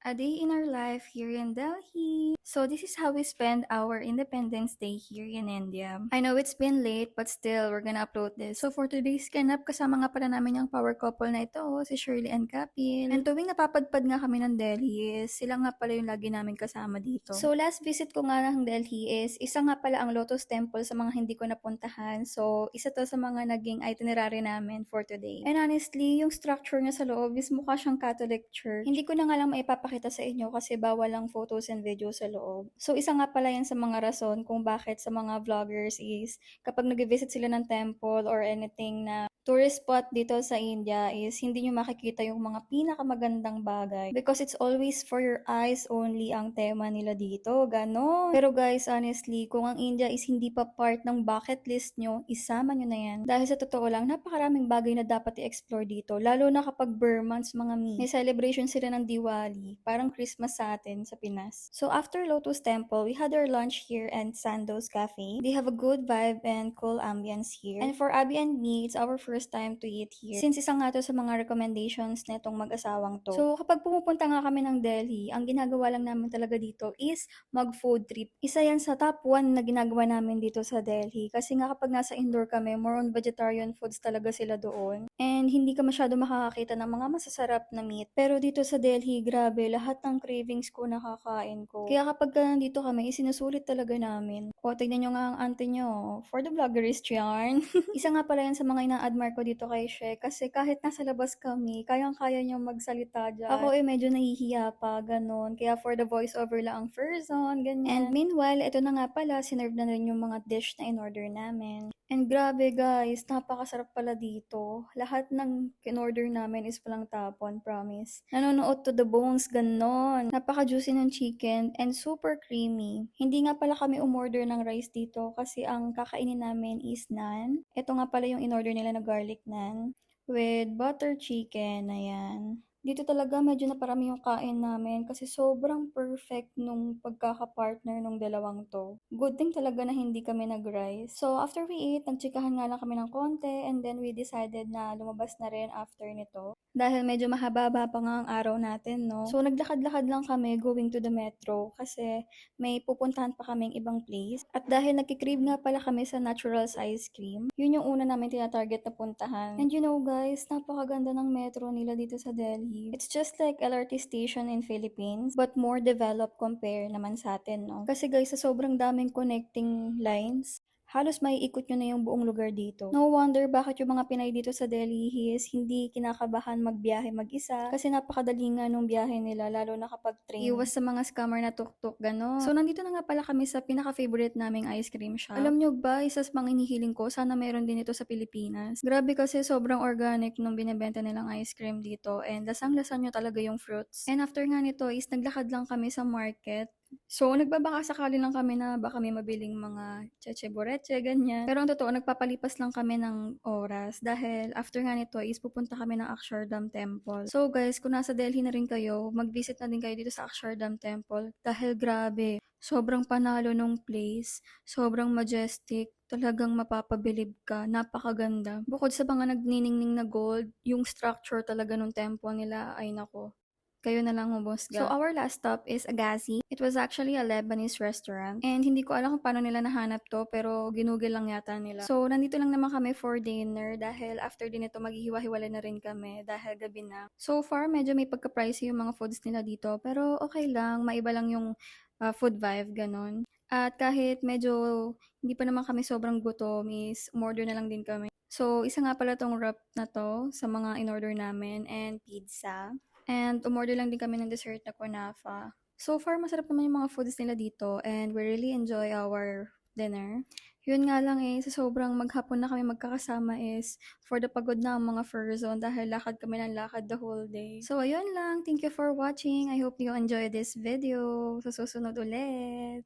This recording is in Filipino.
A day in our life here in Delhi. So this is how we spend our Independence Day here in India. I know it's been late but still we're gonna upload this. So for today's ganap, kasama nga pala namin yung power couple na ito, si Shirley and Kapil. And tuwing napapadpad nga kami ng Delhi is sila nga pala yung lagi namin kasama dito. So last visit ko nga ng Delhi is isa nga pala ang Lotus Temple sa mga hindi ko napuntahan. So isa to sa mga naging itinerary namin for today. And honestly, yung structure niya sa loob is mukha siyang Catholic church. Hindi ko na nga lang maipapakita sa inyo kasi bawal ang photos and videos sa loob. So isa nga pala yan sa mga rason kung bakit sa mga vloggers is kapag nag-visit sila ng temple or anything na tourist spot dito sa India is hindi nyo makikita yung mga pinakamagandang bagay because it's always for your eyes only ang tema nila dito, ganon. Pero guys, honestly, kung ang India is hindi pa part ng bucket list nyo, isama nyo na yan. Dahil sa totoo lang, napakaraming bagay na dapat i-explore dito, lalo na kapag Burr months mga may celebration sila ng Diwali, parang Christmas sa atin sa Pinas. So after Lotus Temple, we had our lunch here at Sandoz Cafe. They have a good vibe and cool ambience here. And for Abby and me, it's our first time to eat here. Since isang nga to sa mga recommendations netong mag-asawang to. So kapag pumupunta nga kami ng Delhi, ang ginagawa lang namin talaga dito is mag-food trip. Isa yan sa top 1 na ginagawa namin dito sa Delhi. Kasi nga kapag nasa indoor kami, more on vegetarian foods talaga sila doon. And hindi ka masyado makakakita ng mga masasarap na meat. Pero dito sa Delhi, grabe, lahat ng cravings ko nakakain ko. Kaya kapag nandito kami, isinusulit talaga namin. O, tignan nyo nga ang auntie nyo. For the vloggerist yarn. Isa nga pala yan sa mga ina-admire ko dito kay She. Kasi kahit nasa labas kami, kayang-kaya niya magsalita dyan. Ako medyo nahihiya pa, ganun. Kaya for the voiceover lang ang first zone, ganyan. And meanwhile, ito na nga pala, sinerve na rin yung mga dish na in-order namin. And grabe guys, napakasarap pala dito. Lahat ng in-order namin is palang tapon, promise. Nanonood to the bones, ganon. Napaka-juicy ng chicken and super creamy. Hindi nga pala kami umorder ng rice dito kasi ang kakainin namin is naan. Ito nga pala yung in-order nila na garlic naan with butter chicken, ayan. Dito talaga medyo naparami yung kain namin kasi sobrang perfect nung pagkaka-partner nung dalawang to. Good thing talaga na hindi kami nag-rice. So after we eat, nagtsikahan nga lang kami ng konti and then we decided na lumabas na rin after nito. Dahil medyo mahaba-haba pa nga ang araw natin, no? So naglakad-lakad lang kami going to the metro kasi may pupuntahan pa kaming ibang place. At dahil nagkikrave nga pala kami sa Naturals Ice Cream, yun yung una namin tinatarget na puntahan. And you know guys, napakaganda ng metro nila dito sa Delhi. It's just like LRT station in Philippines, but more developed compare naman sa atin, no? Kasi guys, sa sobrang daming connecting lines, halos maiikot nyo na yung buong lugar dito. No wonder bakit yung mga Pinay dito sa Delhi is hindi kinakabahan magbiyahe mag-isa kasi napakadali nga nung biyahe nila lalo na kapag train. Iwas sa mga scammer na tuk-tuk, gano'n. So nandito na nga pala kami sa pinaka-favorite naming ice cream shop. Alam nyo ba, isa sa mga inihiling ko, sana meron din ito sa Pilipinas. Grabe kasi sobrang organic nung binibenta nilang ice cream dito and lasang-lasa nyo talaga yung fruits. And after nga nito is naglakad lang kami sa market. So, nagbabaka sakali lang kami na baka may mabiling mga cheche-boreche, ganyan. Pero ang totoo, nagpapalipas lang kami ng oras dahil after nga nito is pupunta kami ng Akshardham Temple. So guys, kung nasa Delhi na rin kayo, mag-visit na din kayo dito sa Akshardham Temple dahil grabe, sobrang panalo nung place, sobrang majestic, talagang mapapabilib ka, napakaganda. Bukod sa mga nagniningning na gold, yung structure talaga nung temple nila ay nako. Kayo na lang humusga. So, our last stop is Agassi. It was actually a Lebanese restaurant. And hindi ko alam kung paano nila nahanap to, pero ginugol lang yata nila. So, nandito lang naman kami for dinner dahil after din ito, maghihiwa-hiwalay na rin kami dahil gabi na. So far, medyo may pagka-pricey yung mga foods nila dito, pero okay lang, maiba lang yung food vibe, ganon. At kahit medyo hindi pa naman kami sobrang gutom, is umorder na lang din kami. So, isa nga pala tong wrap na to sa mga in-order namin and pizza. And umorder lang din kami ng dessert na kunafa. So far, masarap naman yung mga foods nila dito and we really enjoy our dinner. Yun nga lang sa sobrang maghapon na kami magkakasama is for the pagod na ang mga Furzone dahil lakad kami ng lakad the whole day. So ayun lang, thank you for watching. I hope you enjoy this video. Sa susunod ulit.